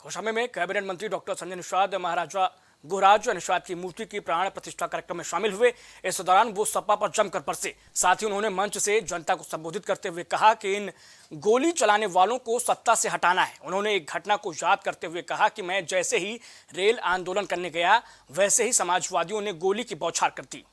कौशाम्बी में कैबिनेट मंत्री डॉक्टर संजय निषाद महाराजा गुहराज निषाद की मूर्ति की प्राण प्रतिष्ठा कार्यक्रम में शामिल हुए। इस दौरान वो सपा पर जमकर बरसे। साथ ही उन्होंने मंच से जनता को संबोधित करते हुए कहा कि इन गोली चलाने वालों को सत्ता से हटाना है। उन्होंने एक घटना को याद करते हुए कहा कि मैं जैसे ही रेल आंदोलन करने गया वैसे ही समाजवादियों ने गोली की बौछार कर दी।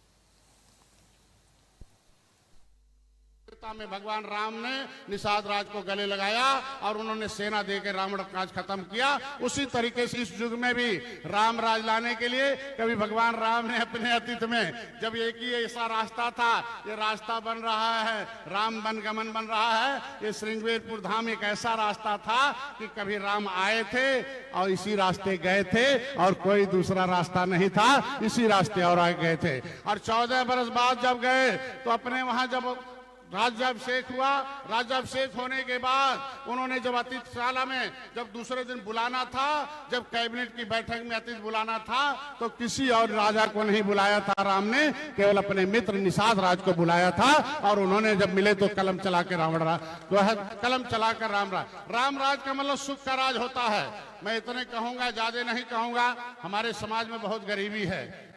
में भगवान राम ने निषाद राज को गले लगाया और उन्होंने सेना देकर रावण काज खत्म किया। उसी तरीके से इस युग में भी राम राज लाने के लिए कभी भगवान राम ने अपने अतीत में जब एक ही ऐसा रास्ता था, ये रास्ता बन रहा है, राम वन गमन बन रहा है। ये श्रृंगेरपुर धाम एक ऐसा रास्ता था कि कभी राम आए थे और इसी रास्ते गए थे और कोई दूसरा रास्ता नहीं था, इसी रास्ते और आगे गए थे। और 14 बरस बाद जब गए तो अपने वहां जब राज्याभिषेक हुआ, राज्याभिषेक होने के बाद उन्होंने जब अतिथिशाला में जब दूसरे दिन बुलाना था, जब कैबिनेट की बैठक में अतिथि बुलाना था तो किसी और राजा को नहीं बुलाया था। राम ने केवल अपने मित्र निषाद राज को बुलाया था और उन्होंने जब मिले तो कलम चला के कलम चलाकर राम राज का मतलब सुख का राज होता है। मैं इतने कहूंगा, ज्यादा नहीं कहूंगा। हमारे समाज में बहुत गरीबी है।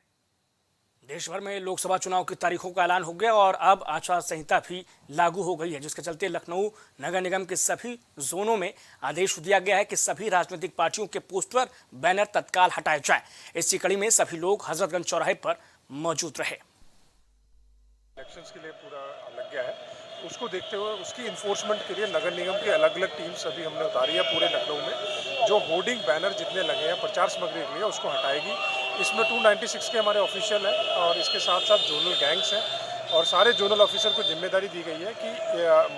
देश भर में लोकसभा चुनाव की तारीखों का ऐलान हो गया और अब आचार संहिता भी लागू हो गई है, जिसके चलते लखनऊ नगर निगम के सभी जोनों में आदेश दिया गया है कि सभी राजनीतिक पार्टियों के पोस्टर बैनर तत्काल हटाए जाएं। इसी कड़ी में सभी लोग हजरतगंज चौराहे पर मौजूद रहे। इलेक्शंस के लिए पूरा लग गया है, उसको देखते हुए उसकी इन्फोर्समेंट के लिए नगर निगम की अलग अलग टीम्स अभी हमने उतारी है पूरे लखनऊ में। जो होर्डिंग बैनर जितने लगे हैं प्रचार सामग्री के लिए उसको हटाएगी। इसमें 296 के हमारे ऑफिशियल हैं और इसके साथ साथ जोनल गैंग्स हैं और सारे जोनल ऑफिसर को जिम्मेदारी दी गई है कि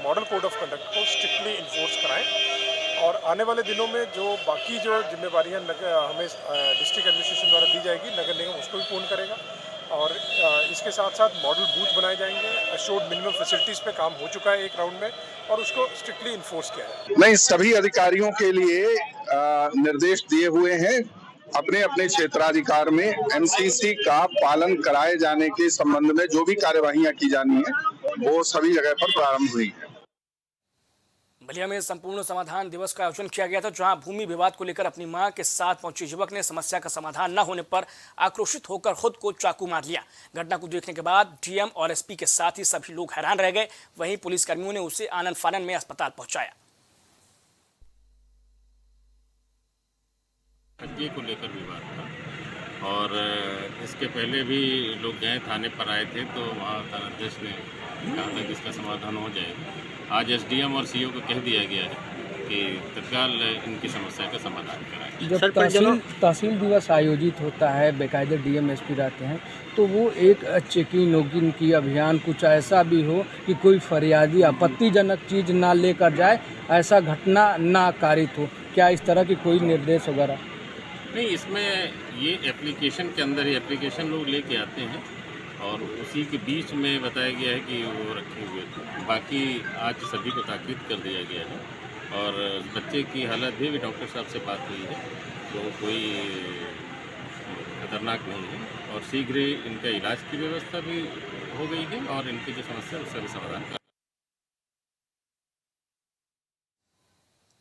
मॉडल कोड ऑफ कंडक्ट को स्ट्रिक्टली इन्फोर्स कराएं। और आने वाले दिनों में जो बाकी जो जिम्मेवारियाँ हमें डिस्ट्रिक्ट एडमिनिस्ट्रेशन द्वारा दी जाएगी, नगर निगम उसको भी पूर्ण करेगा। और इसके साथ साथ मॉडल बूथ बनाए जाएंगे। अशोर्ड मिनिमम फैसिलिटीज़ पे काम हो चुका है एक राउंड में और उसको स्ट्रिक्टली इन्फोर्स किया है। नहीं, सभी अधिकारियों के लिए निर्देश दिए हुए हैं। अपने अपने क्षेत्राधिकार में एमसीसी का पालन कराए जाने के संबंध में जो भी कार्यवाहियां की जानी है वो सभी जगह पर प्रारंभ हुई है। बलिया में संपूर्ण समाधान दिवस का आयोजन किया गया था, जहां भूमि विवाद को लेकर अपनी मां के साथ पहुंचे युवक ने समस्या का समाधान न होने पर आक्रोशित होकर खुद को चाकू मार लिया। घटना को देखने के बाद डीएम और एसपी के साथ ही सभी लोग हैरान रह गए। वहीं पुलिसकर्मियों ने उसे आनन फानन में अस्पताल पहुंचाया। को लेकर विवाद था और इसके पहले भी लोग गए, थाने पर आए थे तो वहाँ थानाध्यक्ष ने कहा था कि इसका समाधान हो जाएगा। आज एसडीएम और सीओ को कह दिया गया है कि तत्काल इनकी समस्या का समाधान कराएं। जब तहसील दिवस आयोजित होता है, बेकायदे डीएम एसपी रहते हैं, तो वो एक चेकिंग नोकिंग की अभियान कुछ ऐसा भी हो कि कोई फरियादी आपत्तिजनक चीज़ ना लेकर जाए, ऐसा घटना ना कारित हो। क्या इस तरह की कोई निर्देश वगैरह? नहीं, इसमें ये एप्लीकेशन के अंदर ही एप्लीकेशन लोग लेके आते हैं और उसी के बीच में बताया गया है कि वो रखे हुए थे। बाकी आज सभी को ताकीद कर दिया गया है और बच्चे की हालत भी डॉक्टर साहब से बात हुई है तो कोई खतरनाक नहीं है और शीघ्र ही इनका इलाज की व्यवस्था भी हो गई है और इनकी जो समस्या है उसका भी समाधान।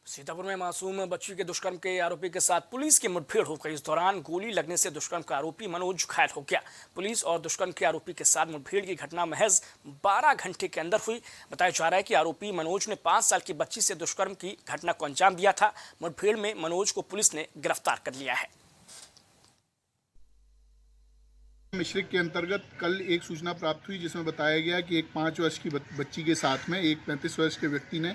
सीतापुर में मासूम बच्ची के दुष्कर्म के आरोपी के साथ पुलिस की मुठभेड़ हो गई। इस दौरान गोली लगने से दुष्कर्म का आरोपी मनोज घायल हो गया। पुलिस और दुष्कर्म के आरोपी के साथ मुठभेड़ की घटना महज 12 घंटे के अंदर हुई। बताया जा रहा है कि आरोपी मनोज ने 5 साल की बच्ची से दुष्कर्म की घटना को अंजाम दिया था। मुठभेड़ में मनोज को पुलिस ने गिरफ्तार कर लिया है। मिश्रिक के अंतर्गत कल एक सूचना प्राप्त हुई जिसमें बताया गया कि एक 5 वर्ष की बच्ची के साथ में एक 35 वर्ष के व्यक्ति ने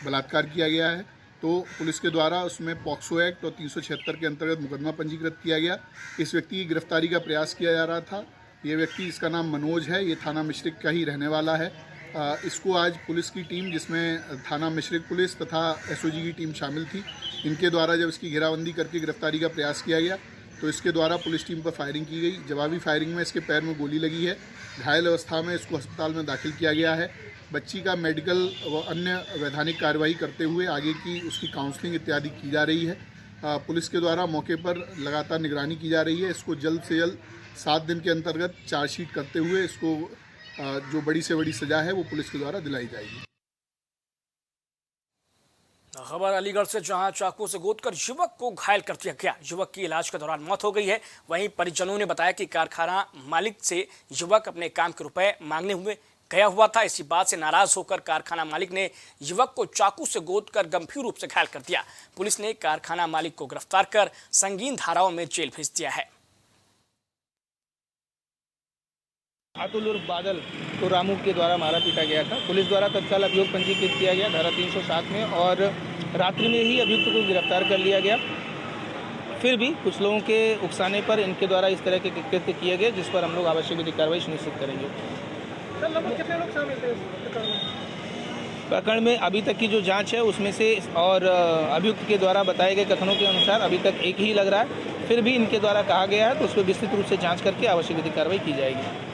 बलात्कार किया गया है। तो पुलिस के द्वारा उसमें पॉक्सो एक्ट और 376 के अंतर्गत मुकदमा पंजीकृत किया गया। इस व्यक्ति की गिरफ्तारी का प्रयास किया जा रहा था। ये व्यक्ति, इसका नाम मनोज है, ये थाना मिश्रिक का ही रहने वाला है। इसको आज पुलिस की टीम, जिसमें थाना मिश्रिक पुलिस तथा एसओजी की टीम शामिल थी, इनके द्वारा जब इसकी घेराबंदी करके गिरफ्तारी का प्रयास किया गया तो इसके द्वारा पुलिस टीम पर फायरिंग की गई। जवाबी फायरिंग में इसके पैर में गोली लगी है। घायल अवस्था में इसको अस्पताल में दाखिल किया गया है। बच्ची का मेडिकल व अन्य वैधानिक कार्रवाई करते हुए आगे की उसकी काउंसलिंग इत्यादि की जा रही है। पुलिस के द्वारा मौके पर लगातार निगरानी की जा रही है। इसको जल्द से जल्द 7 दिन के अंतर्गत चार्जशीट करते हुए इसको जो बड़ी से बड़ी सज़ा है वो पुलिस के द्वारा दिलाई जाएगी। खबर अलीगढ़ से, जहां चाकू से गोदकर युवक को घायल कर दिया गया। युवक की इलाज के दौरान मौत हो गई है। वहीं परिजनों ने बताया कि कारखाना मालिक से युवक अपने काम के रुपए मांगने हुए गया हुआ था। इसी बात से नाराज होकर कारखाना मालिक ने युवक को चाकू से गोदकर गंभीर रूप से घायल कर दिया। पुलिस ने कारखाना मालिक को गिरफ्तार कर संगीन धाराओं में जेल भेज दिया है। अतुल उर्फ बादल को रामू के द्वारा मारा पीटा गया था। पुलिस द्वारा तत्काल अभियोग पंजीकृत किया गया धारा 307 में और रात्रि में ही अभियुक्त को गिरफ्तार कर लिया गया। फिर भी कुछ लोगों के उकसाने पर इनके द्वारा इस तरह के कृत्य किए गए, जिस पर हम लोग आवश्यक विधिक कार्रवाई सुनिश्चित करेंगे। कितने लोग शामिल थे प्रकरण में अभी तक की जो जांच है उसमें से और अभियुक्त के द्वारा बताए गए कथनों के अनुसार अभी तक एक ही लग रहा है। फिर भी इनके द्वारा कहा गया है तो उस पर विस्तृत रूप से जांच करके आवश्यक विधिक कार्रवाई की जाएगी।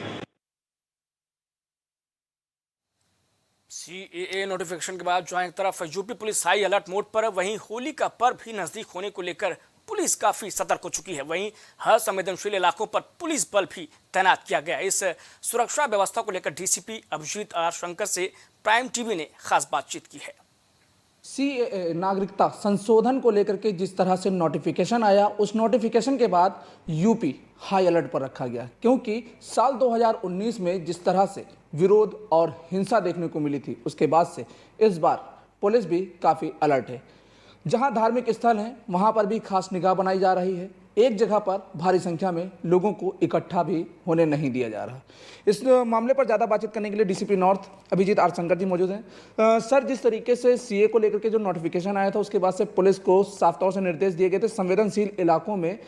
सीएए नोटिफिकेशन के बाद जहां एक तरफ UP police high alert mode पर है, वहीं होली का पर्व भी नजदीक होने को लेकर पुलिस काफी सतर्क हो चुकी है। वहीं हर संवेदनशील इलाकों पर पुलिस बल भी तैनात किया गया। इस सुरक्षा व्यवस्था को लेकर डीसीपी अभिजीत आर शंकर से प्राइम टीवी ने खास बातचीत की है। सीएए नागरिकता संशोधन को लेकर के जिस तरह से नोटिफिकेशन आया, उस नोटिफिकेशन के बाद यूपी हाई अलर्ट पर रखा गया, क्योंकि साल 2019 में जिस तरह से विरोध और हिंसा देखने को मिली थी, उसके बाद से इस बार पुलिस भी काफ़ी अलर्ट है। जहां धार्मिक स्थल हैं वहां पर भी खास निगाह बनाई जा रही है। एक जगह पर भारी संख्या में लोगों को इकट्ठा भी होने नहीं दिया जा रहा। इस मामले पर ज़्यादा बातचीत करने के लिए DCP north Abhijeet R Shankar ji मौजूद हैं। सर, जिस तरीके से सीए को लेकर के जो नोटिफिकेशन आया था उसके बाद से पुलिस को साफ तौर से निर्देश दिए गए थे, संवेदनशील इलाकों में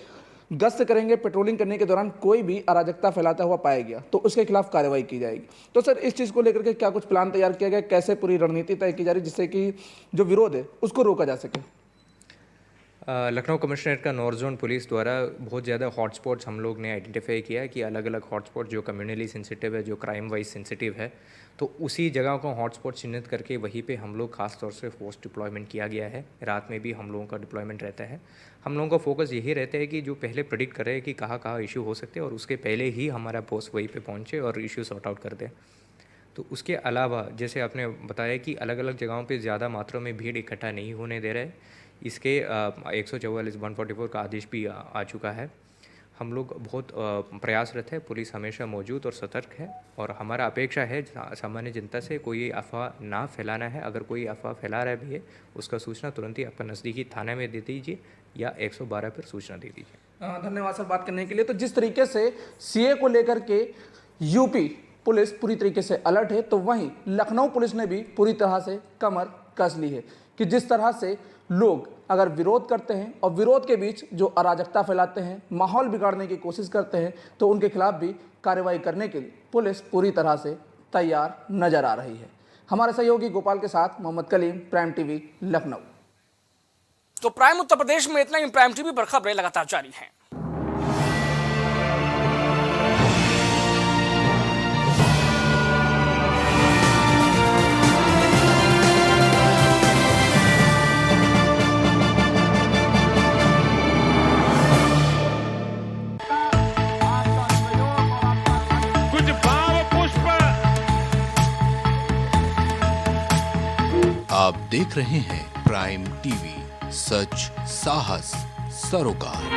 गश्त करेंगे, पेट्रोलिंग करने के दौरान कोई भी अराजकता फैलाता हुआ पाया गया तो उसके खिलाफ कार्रवाई की जाएगी। तो सर, इस चीज़ को लेकर के क्या कुछ प्लान तैयार किया गया, कैसे पूरी रणनीति तय की जा रही जिससे कि जो विरोध है उसको रोका जा सके? लखनऊ कमिश्नरेट का नॉर्थ जोन पुलिस द्वारा बहुत ज़्यादा हॉटस्पॉट्स हम लोग ने आइडेंटिफाई किया है कि अलग अलग हॉटस्पॉट जो कम्युनली सेंसिटिव है, जो क्राइम वाइज सेंसिटिव है, तो उसी जगह को हॉटस्पॉट चिन्हित करके वहीं पे हम लोग खास तौर से फोर्स डिप्लॉयमेंट किया गया है। रात में भी हम लोगों का डिप्लॉयमेंट रहता है। हम लोगों का फोकस यही रहता है कि जो पहले प्रेडिक्ट कर रहे हैं कि कहाँ कहाँ इशू हो सकते हैं और उसके पहले ही हमारा फोर्स वहीं पर पहुँचे और इशू सॉर्ट आउट कर दे। तो उसके अलावा जैसे आपने बताया कि अलग अलग जगहों पे ज़्यादा मात्रा में भीड़ इकट्ठा नहीं होने दे रहे, इसके 144 144 का आदेश भी आ चुका है। हम लोग बहुत प्रयासरत है, पुलिस हमेशा मौजूद और सतर्क है और हमारा अपेक्षा है सामान्य जनता से कोई अफवाह ना फैलाना है। अगर कोई अफवाह फैला रहा भी है उसका सूचना तुरंत ही आपका नज़दीकी थाने में दे दीजिए या 112 पर सूचना दे दीजिए। धन्यवाद सर बात करने के लिए। तो जिस तरीके से सीए को लेकर के यूपी पुलिस पूरी तरीके से अलर्ट है, तो वहीं लखनऊ पुलिस ने भी पूरी तरह से कमर कस ली है कि जिस तरह से लोग अगर विरोध करते हैं और विरोध के बीच जो अराजकता फैलाते हैं, माहौल बिगाड़ने की कोशिश करते हैं, तो उनके खिलाफ भी कार्रवाई करने के लिए पुलिस पूरी तरह से तैयार नजर आ रही है। हमारे सहयोगी गोपाल के साथ मोहम्मद कलीम, प्राइम टीवी, लखनऊ। तो प्राइम उत्तर प्रदेश में इतना ही। प्राइम टीवी पर खबरें लगातार जारी हैं। आप देख रहे हैं प्राइम टीवी, सच साहस सरोकार।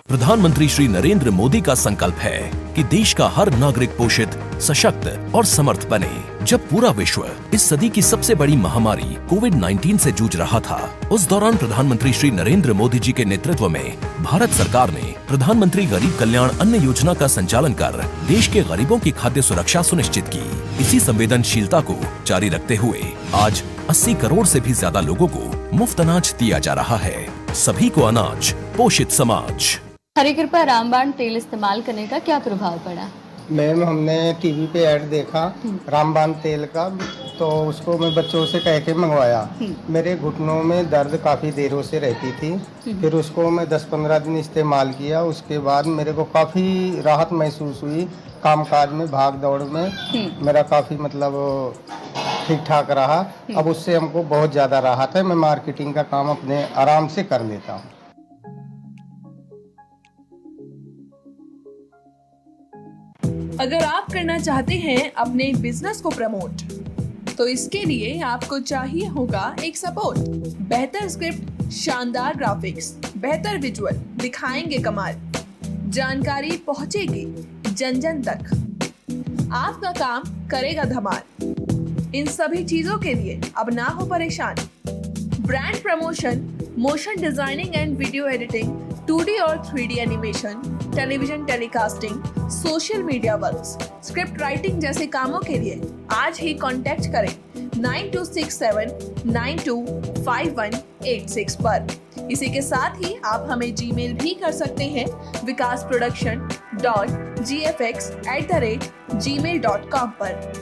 प्रधानमंत्री श्री नरेंद्र मोदी का संकल्प है कि देश का हर नागरिक पोषित, सशक्त और समर्थ बने। जब पूरा विश्व इस सदी की सबसे बड़ी महामारी कोविड-19 से जूझ रहा था, उस दौरान प्रधानमंत्री श्री नरेंद्र मोदी जी के नेतृत्व में भारत सरकार ने प्रधानमंत्री गरीब कल्याण अन्न योजना का संचालन कर देश के गरीबों की खाद्य सुरक्षा सुनिश्चित की। इसी संवेदनशीलता को जारी रखते हुए आज 80 करोड़ से भी ज्यादा लोगों को मुफ्त अनाज दिया जा रहा है। सभी को अनाज, पोषित समाज। हरे कृपा रामबाण तेल इस्तेमाल करने का क्या प्रभाव पड़ा? मैम, हमने टीवी पे ऐड देखा रामबाण तेल का, तो उसको मैं बच्चों से कह के मंगवाया। मेरे घुटनों में दर्द काफ़ी देरों से रहती थी। फिर उसको मैं 10-15 दिन इस्तेमाल किया। उसके बाद मेरे को काफ़ी राहत महसूस हुई। कामकाज में, भाग दौड़ में मेरा काफ़ी ठीक ठाक रहा। अब उससे हमको बहुत ज़्यादा राहत है। मैं मार्केटिंग का काम अपने आराम से कर लेता हूँ। अगर आप करना चाहते हैं अपने बिजनेस को प्रमोट, तो इसके लिए आपको चाहिए होगा एक सपोर्ट। बेहतर स्क्रिप्ट, शानदार ग्राफिक्स, बेहतर विजुअल, दिखाएंगे कमाल, जानकारी पहुंचेगी जन जन तक, आपका काम करेगा धमाल। इन सभी चीजों के लिए अब ना हो परेशान। Brand promotion, motion designing and video editing, 2D और 3D animation, television telecasting, social media works, script writing जैसे कामों के लिए आज ही कांटेक्ट करें 9267925186 पर। इसी के साथ ही आप हमें जीमेल भी कर सकते हैं vikasproduction.gfx@gmail.com पर।